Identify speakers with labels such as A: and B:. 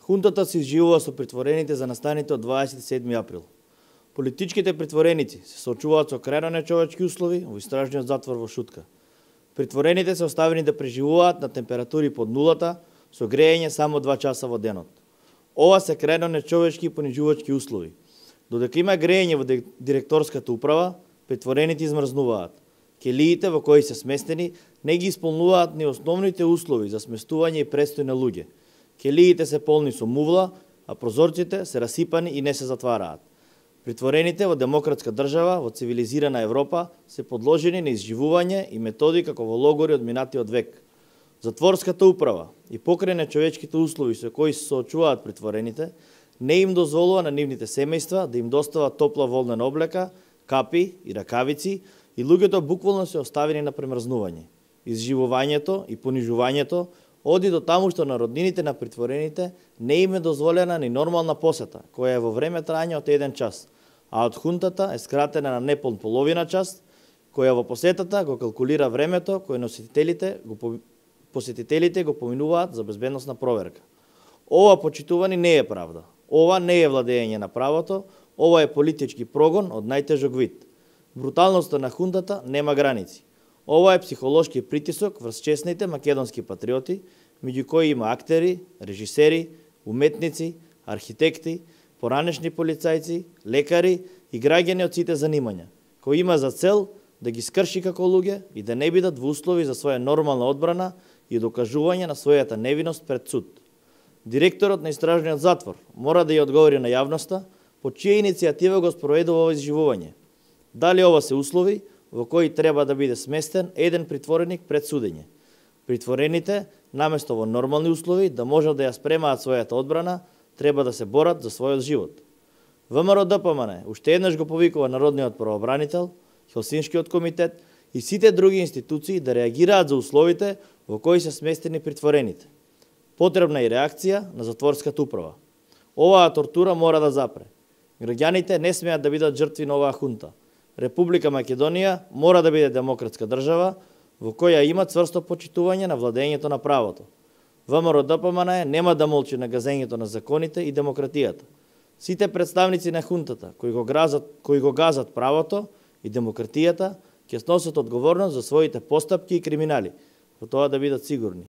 A: Хунтата се изживува со притворените за настаните од 27 април. Политичките притвореници се соочуваат со крајно нечовечки услови во истражниот затвор во Шутка. Притворените се оставени да преживуваат на температури под нулата со грејење само 2 часа во денот. Ова се крајно нечовечки и понижувачки услови. Додека има грејење во директорската управа, притворените измрзнуваат. Келиите во кои се сместени не ги исполнуваат ни основните услови за сместување и престој на луѓе. Келиите се полни со мувла, а прозорците се расипани и не се затвараат. Притворените во демократска држава, во цивилизирана Европа, се подложени на изживување и методи како во логори од минатиот век. Затворската управа и покрај нечовечките услови со кои се соочуваат притворените, не им дозволува на нивните семејства да им достава топла волнена облека, капи и ракавици, и луѓето буквално се оставени на премрзнување. Изживувањето и понижувањето оди до таму што на роднините на притворените не им е дозволена ни нормална посета, која е во време трајање од 1 час, а од хунтата е скратена на непон половина час, која во посетата го калкулира времето кое посетителите го поминуваат за безбедносна проверка. Ова, почитувани, не е правда. Ова не е владење на правото, ова е политички прогон од најтежок вид. Бруталноста на хунтата нема граници. Ова е психолошки притисок врз честните македонски патриоти, меѓу кои има актери, режисери, уметници, архитекти, поранешни полицајци, лекари и граѓани од сите занимања, кои има за цел да ги скрши како луѓе и да не бидат во услови за своја нормална одбрана и докажување на својата невиност пред суд. Директорот на истражниот затвор мора да ја одговори на јавноста по чија иницијатива го спроведува ова изживување. Дали ова се услови во кои треба да биде сместен еден притвореник пред судење. Притворените, наместо во нормални услови да можат да ја спремаат својата одбрана, треба да се борат за својот живот. ВМРО-ДПМН уште еднаш го повикува Народниот правобранител, Хелсиншкиот комитет и сите други институции да реагираат за условите во кои се сместени притворените. Потребна е реакција на затворската управа. Оваа тортура мора да запре. Граѓаните не смеат да бидат жртви на оваа хунта. Република Македонија мора да биде демократска држава во која има цврсто почитување на владењето на правото. ВМРО-ДПМН нема да молчи на газењето на законите и демократијата. Сите представници на хунтата кои го газат правото и демократијата ќе сносат одговорност за своите постапки и криминали, во тоа да бидат сигурни.